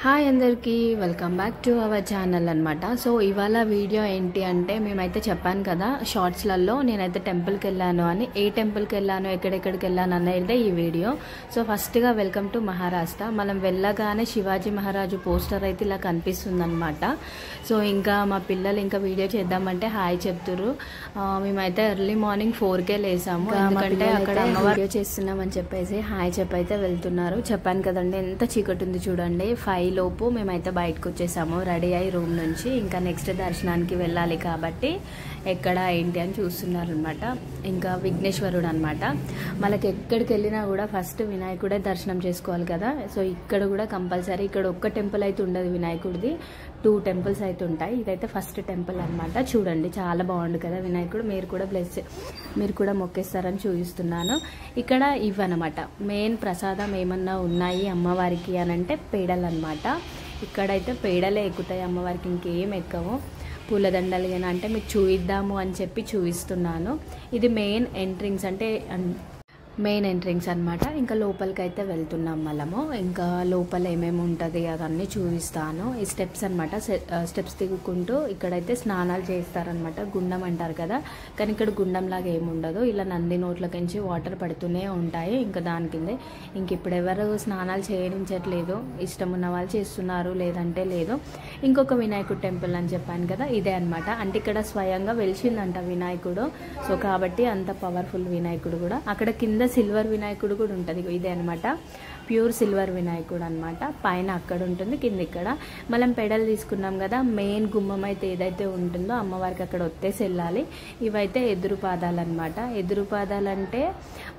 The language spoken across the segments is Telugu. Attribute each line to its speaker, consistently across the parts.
Speaker 1: హాయ్ అందరికీ welcome back to our channel అనమాట. సో ఇవాళ వీడియో ఏంటి అంటే మేమైతే చెప్పాను కదా షార్ట్స్లలో నేనైతే టెంపుల్కి వెళ్ళాను అని. ఏ టెంపుల్కి వెళ్ళాను, ఎక్కడెక్కడికి వెళ్ళాను అనేది ఈ వీడియో. సో ఫస్ట్గా వెల్కమ్ టు మహారాష్ట్ర. మనం వెళ్ళగానే శివాజీ మహారాజు పోస్టర్ అయితే ఇలా కనిపిస్తుంది అనమాట. సో ఇంకా మా పిల్లలు ఇంకా వీడియో చేద్దామంటే హాయ్ చెప్తున్నారు. మేమైతే ఎర్లీ మార్నింగ్ 4కే లేసాము, ఎందుకంటే అక్కడ వీడియో చేస్తున్నామని చెప్పేసి హాయ్ చెప్పైతే వెళ్తున్నారు. చెప్పాను కదండి ఎంత చీకటి ఉంది చూడండి. 5 లోపు మేమైతే బయటకు వచ్చేసాము రెడీ అయ్యి రూమ్ నుంచి. ఇంకా నెక్స్ట్ దర్శనానికి వెళ్ళాలి కాబట్టి ఎక్కడ ఏంటి అని చూస్తున్నారు అనమాట. ఇంకా విఘ్నేశ్వరుడు అనమాట. మనకి ఎక్కడికి వెళ్ళినా కూడా ఫస్ట్ వినాయకుడే దర్శనం చేసుకోవాలి కదా. సో ఇక్కడ కూడా కంపల్సరీ, ఇక్కడ ఒక్క టెంపుల్ అయితే ఉండదు వినాయకుడిది, 2 టెంపుల్స్ అయితే ఉంటాయి. ఇదైతే ఫస్ట్ టెంపుల్ అనమాట. చూడండి చాలా బాగుండు కదా వినాయకుడు. మీరు కూడా మొక్కేస్తారని చూపిస్తున్నాను. ఇక్కడ ఇవన్నమాట మెయిన్ ప్రసాదం. ఏమన్నా ఉన్నాయి అమ్మవారికి అని అంటే పేడలు అనమాట. ఇక్కడైతే పేడలే ఎక్కుతాయి అమ్మవారికి, ఇంకేం ఎక్కవు. పూలదండలు అంటే మీకు చూయిద్దాము అని చెప్పి చూపిస్తున్నాను. ఇది మెయిన్ ఎంట్రింగ్స్ అనమాట. ఇంకా లోపలికి అయితే వెళ్తున్నాం మనము. ఇంకా లోపల ఏమేమి ఉంటుంది అదన్నీ చూపిస్తాను. ఈ స్టెప్స్ అనమాట. స్టెప్స్ దిగుకుంటూ ఇక్కడైతే స్నానాలు చేస్తారనమాట. గుండం అంటారు కదా, కానీ ఇక్కడ గుండం లాగా ఏముండదు. ఇలా నంది నోట్లకించి వాటర్ పడుతూనే ఉంటాయి. ఇంకా దాని కిందే ఇంక ఇప్పుడు ఎవరు స్నానాలు చేయనించట్లేదు, ఇష్టం ఉన్న వాళ్ళు చేస్తున్నారు, లేదంటే లేదు. ఇంకొక వినాయకుడు టెంపుల్ అని చెప్పాను కదా, ఇదే అనమాట. అంటే ఇక్కడ స్వయంగా వెలిసిందంట వినాయకుడు. సో కాబట్టి అంత పవర్ఫుల్ వినాయకుడు కూడా. అక్కడ కింద సిల్వర్ వినాయకుడు కూడా ఉంటుంది. ఇదే అనమాట, ప్యూర్ సిల్వర్ వినాయకుడు అనమాట. పైన అక్కడ ఉంటుంది, కింద ఇక్కడ. మనం పెడలు తీసుకున్నాం కదా, మెయిన్ గుమ్మం అయితే ఏదైతే ఉంటుందో అమ్మవారికి అక్కడ ఒత్తేసి వెళ్ళాలి. ఇవైతే ఎదురు పాదాలు అనమాట. ఎదురు పాదాలు అంటే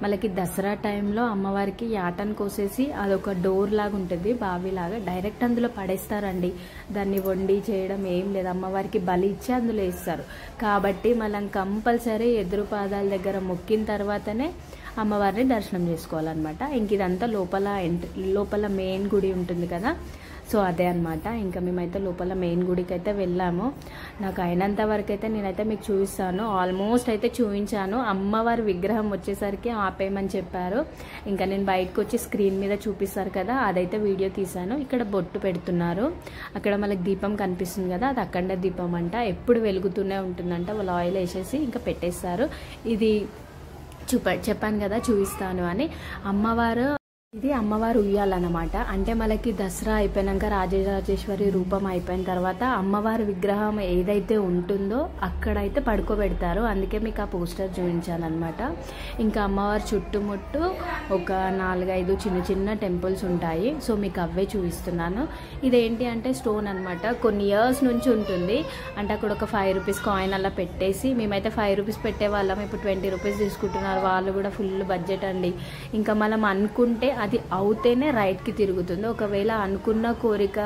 Speaker 1: మనకి దసరా టైంలో అమ్మవారికి యాటను కోసేసి అదొక డోర్ లాగా ఉంటుంది, బావిలాగా. డైరెక్ట్ అందులో పడేస్తారండి. దాన్ని వండి చేయడం ఏం లేదు, అమ్మవారికి బలి ఇచ్చి అందులో వేస్తారు. కాబట్టి మనం కంపల్సరీ ఎదురు పాదాల దగ్గర మొక్కిన తర్వాతనే అమ్మవారిని దర్శనం చేసుకోవాలన్నమాట. ఇంక ఇదంతా లోపల మెయిన్ గుడి ఉంటుంది కదా, సో అదే అనమాట. ఇంకా మేమైతే లోపల మెయిన్ గుడికి అయితే వెళ్ళాము. నాకు అయినంత వరకు అయితే నేనైతే మీకు చూపిస్తాను. ఆల్మోస్ట్ అయితే చూపించాను. అమ్మవారి విగ్రహం వచ్చేసరికి ఆపేయమని చెప్పారు. ఇంకా నేను బయటకు వచ్చి స్క్రీన్ మీద చూపిస్తారు కదా, అదైతే వీడియో తీశాను. ఇక్కడ బొట్టు పెడుతున్నారు. అక్కడ మనకి దీపం కనిపిస్తుంది కదా, అది అఖండ దీపం అంట. ఎప్పుడు వెలుగుతూనే ఉంటుందంట. వాళ్ళు ఆయిల్ వేసేసి ఇంకా పెట్టేస్తారు. ఇది చెప్పాను కదా చూపిస్తాను అని. ఇది అమ్మవారు ఉయ్యాలన్నమాట. అంటే మనకి దసరా అయిపోయినాక రాజరాజేశ్వరి రూపం అయిపోయిన తర్వాత అమ్మవారి విగ్రహం ఏదైతే ఉంటుందో అక్కడైతే పడుకోబెడతారు. అందుకే మీకు ఆ పోస్టర్ చూపించానమాట. ఇంకా అమ్మవారి చుట్టుముట్టు ఒక 4-5 చిన్న టెంపుల్స్ ఉంటాయి. సో మీకు అవే చూపిస్తున్నాను. ఇదేంటి అంటే స్టోన్ అనమాట. కొన్ని ఇయర్స్ నుంచి ఉంటుంది. అంటే అక్కడ ఒక 5 రూపీస్ కాయిన్ అలా పెట్టేసి, మేమైతే 5 రూపీస్ పెట్టే వాళ్ళం, ఇప్పుడు 20 రూపీస్ తీసుకుంటున్నారు. వాళ్ళు కూడా ఫుల్ బడ్జెట్ అండి. ఇంకా మనం అనుకుంటే అది అవుతేనే రైట్కి తిరుగుతుంది. ఒకవేళ అనుకున్న కోరిక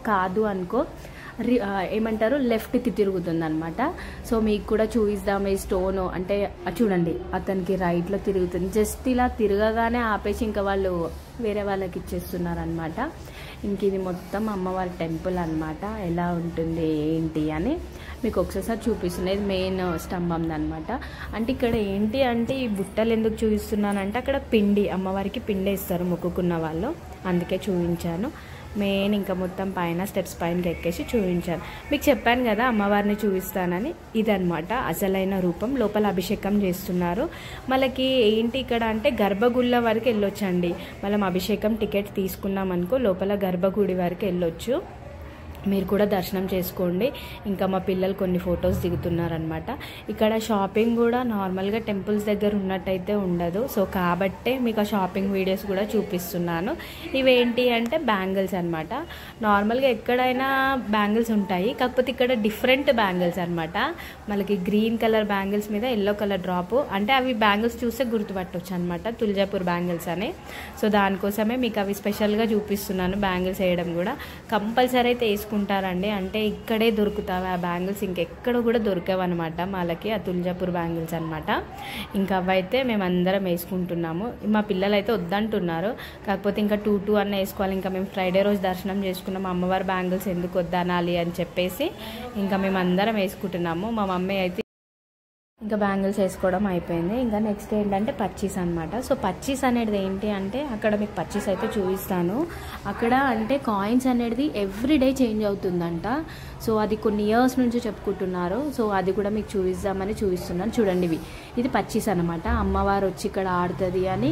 Speaker 1: కాదు అనుకో, ఏమంటారు, లెఫ్ట్కి తిరుగుతుంది అనమాట. సో మీకు కూడా చూపిద్దాం. ఈ స్టోను అంటే చూడండి, అతనికి రైట్లో తిరుగుతుంది. జస్ట్ ఇలా తిరగగానే ఆపేసి ఇంకా వాళ్ళు వేరే వాళ్ళకి ఇచ్చేస్తున్నారు అనమాట. ఇంక ఇది మొత్తం అమ్మవారి టెంపుల్ అనమాట. ఎలా ఉంటుంది ఏంటి అని మీకు ఒకసారి చూపిస్తుంది. ఇది మెయిన్ స్తంభం అనమాట. అంటే ఇక్కడ ఏంటి అంటే ఈ బుట్టలు ఎందుకు చూపిస్తున్నానంటే అక్కడ అమ్మవారికి పిండి ఇస్తారు మొక్కుకున్న వాళ్ళు, అందుకే చూపించాను. మెయిన్ ఇంకా మొత్తం పైన స్టెప్స్ పైనకి ఎక్కేసి చూపించాను. మీకు చెప్పాను కదా అమ్మవారిని చూపిస్తానని. ఇదనమాట అసలైన రూపం. లోపల అభిషేకం చేస్తున్నారు. మనకి ఏంటి ఇక్కడ అంటే గర్భగుళ్ళ వరకు వెళ్ళొచ్చండి. మనం అభిషేకం టికెట్ తీసుకున్నాం అనుకో లోపల గర్భగుడి వరకు వెళ్ళొచ్చు. మీరు కూడా దర్శనం చేసుకోండి. ఇంకా మా పిల్లలు కొన్ని ఫొటోస్ దిగుతున్నారనమాట. ఇక్కడ షాపింగ్ కూడా నార్మల్గా టెంపుల్స్ దగ్గర ఉన్నట్టయితే ఉండదు. సో కాబట్టే మీకు ఆ షాపింగ్ వీడియోస్ కూడా చూపిస్తున్నాను. ఇవేంటి అంటే బ్యాంగిల్స్ అనమాట. నార్మల్గా ఎక్కడైనా బ్యాంగిల్స్ ఉంటాయి, కాకపోతే ఇక్కడ డిఫరెంట్ బ్యాంగిల్స్ అనమాట. మనకి గ్రీన్ కలర్ బ్యాంగిల్స్ మీద ఎల్లో కలర్ డ్రాప్, అంటే అవి బ్యాంగిల్స్ చూస్తే గుర్తుపట్టవచ్చు అనమాట, తులజాపూర్ బ్యాంగిల్స్ అని. సో దానికోసమే మీకు అవి స్పెషల్గా చూపిస్తున్నాను. బ్యాంగిల్స్ వేయడం కూడా కంపల్సరీ అయితే వేసుకుంటారండి. అంటే ఇక్కడే దొరుకుతాయి ఆ బ్యాంగిల్స్, ఇంకెక్కడ కూడా దొరకవన్నమాట వాళ్ళకి. ఆ తులజాపూర్ బ్యాంగిల్స్ అనమాట. ఇంకా అవైతే మేమందరం వేసుకుంటున్నాము. మా పిల్లలు అయితే వద్దంటున్నారు, కాకపోతే ఇంకా 2 అన్న వేసుకోవాలి. ఇంకా మేము ఫ్రైడే రోజు దర్శనం చేసుకున్నాం, అమ్మవారి బ్యాంగిల్స్ ఎందుకు వద్దనాలి అని చెప్పేసి ఇంకా మేమందరం వేసుకుంటున్నాము. మా మమ్మీ అయితే ఇంకా బ్యాంగిల్స్ వేసుకోవడం అయిపోయింది. ఇంకా నెక్స్ట్ ఏంటంటే పచ్చీస్ అనమాట. సో పచ్చీస్ అనేది ఏంటి అంటే అక్కడ మీకు పచ్చీస్ అయితే చూపిస్తాను. అక్కడ అంటే కాయిన్స్ అనేది ఎవ్రీడే చేంజ్ అవుతుందంట. సో అది కొన్ని ఇయర్స్ నుంచి చెప్పుకుంటున్నారు. సో అది కూడా మీకు చూపిస్తామని చూపిస్తున్నాను. చూడండి, ఇది పచ్చీస్ అనమాట. అమ్మవారు వచ్చి ఇక్కడ ఆడుతుంది అని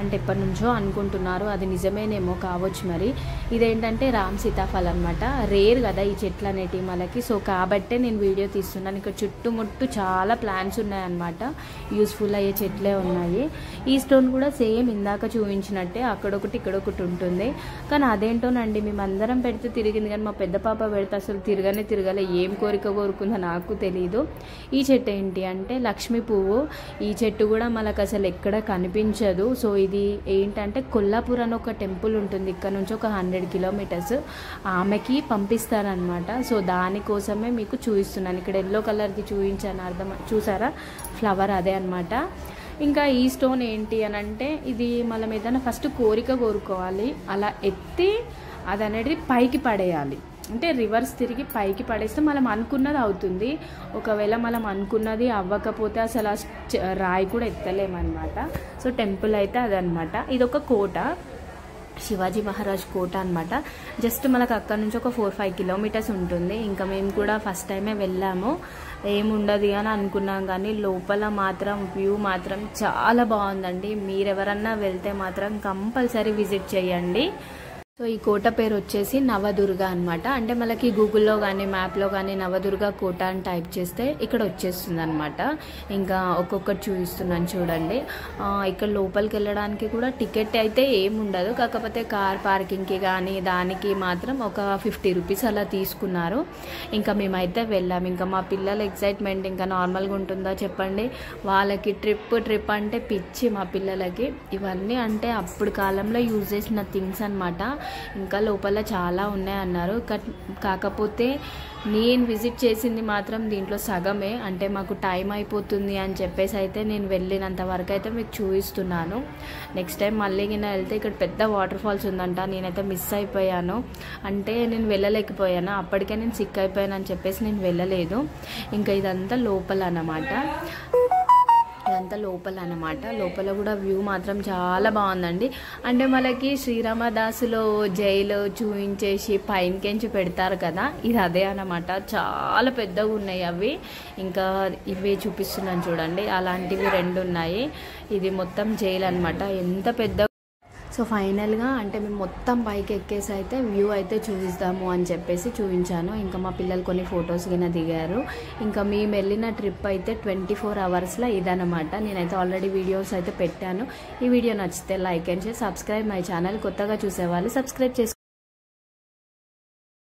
Speaker 1: అంటే ఎప్పటి నుంచో అనుకుంటున్నారు. అది నిజమేనేమో కావచ్చు. మరి ఇదేంటంటే రామ్ సీతాఫలం అనమాట. రేర్ కదా ఈ చెట్లు అనేటివి మనకి. సో కాబట్టే నేను వీడియో తీస్తున్నాను. ఇక్కడ చుట్టుముట్టు చాలా ప్లాంట్స్ ఉన్నాయన్నమాట. యూస్ఫుల్ అయ్యే చెట్లే ఉన్నాయి. ఈ స్టోన్ కూడా సేమ్ ఇందాక చూపించినట్టే అక్కడొకటి ఇక్కడొకటి ఉంటుంది. కానీ అదేంటోనండి మేమందరం పెడితే తిరిగింది, కానీ మా పెద్ద పాప పెడితే అసలు తిరగలే. ఏం కోరిక కోరుకుందో నాకు తెలీదు. ఈ చెట్టు ఏంటి అంటే లక్ష్మీ పువ్వు. ఈ చెట్టు కూడా మనకు అసలు ఎక్కడ కనిపించదు. సో ఇది ఏంటంటే కొల్లాపూర్ అని ఒక టెంపుల్ ఉంటుంది, ఇక్కడ నుంచి ఒక 100 కిలోమీటర్స్. ఆమెకి పంపిస్తారనమాట. సో దానికోసమే మీకు చూపిస్తున్నాను. ఇక్కడ ఎల్లో కలర్ది చూపించాను, చూసారా ఫ్లవర్ అదే అనమాట. ఇంకా ఈ స్టోన్ ఏంటి అని అంటే ఇది మనం ఏదైనా ఫస్ట్ కోరిక కోరుకోవాలి, అలా ఎత్తి అది అనేది పైకి పడేయాలి. అంటే రివర్స్ తిరిగి పైకి పడేస్తే మనం అనుకున్నది అవుతుంది. ఒకవేళ మనం అనుకున్నది అవ్వకపోతే అసలు ఆ రాయి కూడా ఎత్తలేమన్నమాట. సో టెంపుల్ అయితే అదనమాట. ఇది ఒక కోట, శివాజీ మహారాజ్ కోట అనమాట. జస్ట్ మనకు అక్కడ నుంచి ఒక 4-5 కిలోమీటర్స్ ఉంటుంది. ఇంకా మేము కూడా ఫస్ట్ టైమే వెళ్ళాము, ఏముండదు అని అనుకున్నాం. కానీ లోపల మాత్రం వ్యూ మాత్రం చాలా బాగుందండి. మీరెవరన్నా వెళ్తే మాత్రం కంపల్సరీ విజిట్ చేయండి. సో ఈ కోట పేరు వచ్చేసి నవదుర్గ అనమాట. అంటే మనకి గూగుల్లో కానీ మ్యాప్లో కానీ నవదుర్గ కోట అని టైప్ చేస్తే ఇక్కడ వచ్చేస్తుంది అనమాట. ఇంకా ఒక్కొక్కటి చూపిస్తున్నాను చూడండి. ఇక్కడ లోపలికి వెళ్ళడానికి కూడా టికెట్ అయితే ఏముండదు, కాకపోతే కార్ పార్కింగ్కి కానీ దానికి మాత్రం ఒక 50 రూపీస్ అలా తీసుకున్నారు. ఇంకా మేమైతే వెళ్ళాము. ఇంకా మా పిల్లల ఎక్సైట్మెంట్ ఇంకా నార్మల్గా ఉంటుందా చెప్పండి. వాళ్ళకి ట్రిప్ అంటే పిచ్చి మా పిల్లలకి. ఇవన్నీ అంటే అప్పుడు కాలంలో యూజ్ చేసిన థింగ్స్ అనమాట. ఇంకా లోపల చాలా ఉన్నాయన్నారు. కాకపోతే నేను విజిట్ చేసింది మాత్రం దీంట్లో సగమే. అంటే మాకు టైం అయిపోతుంది అని చెప్పేసి అయితే నేను వెళ్ళినంత వరకు అయితే మీకు చూపిస్తున్నాను. నెక్స్ట్ టైం మళ్ళీ వెళ్తే ఇక్కడ పెద్ద వాటర్ ఫాల్స్ ఉందంట. నేనైతే మిస్ అయిపోయాను, అంటే నేను వెళ్ళలేకపోయాను. అప్పటికే నేను సిక్ అయిపోయాను అని చెప్పేసి నేను వెళ్ళలేదు. ఇంకా ఇదంతా లోపల అన్నమాట. లోపల కూడా వ్యూ మాత్రం చాలా బాగుందండి. అంటే మనకి శ్రీరామదాసులో జైలు చూపించేసి పైనకెంచి పెడతారు కదా, ఇది అదే అన్నమాట. చాలా పెద్దగా ఉన్నాయి అవి. ఇంకా ఇవి చూపిస్తున్నాను చూడండి, అలాంటివి 2 ఉన్నాయి. ఇది మొత్తం జైలు అనమాట. ఎంత పెద్ద. సో ఫైనల్గా అంటే మేము మొత్తం పైకి ఎక్కేసి అయితే వ్యూ అయితే చూపిస్తాము అని చెప్పేసి చూపించాను. ఇంకా మా పిల్లలు కొన్ని ఫొటోస్ కింద దిగారు. ఇంకా మేము వెళ్ళిన ట్రిప్ అయితే 24 అవర్స్లో ఇదనమాట. నేనైతే ఆల్రెడీ వీడియోస్ అయితే పెట్టాను. ఈ వీడియో నచ్చితే like and share, subscribe my channel. కొత్తగా చూసేవాళ్ళు సబ్స్క్రైబ్ చేసుకోండి.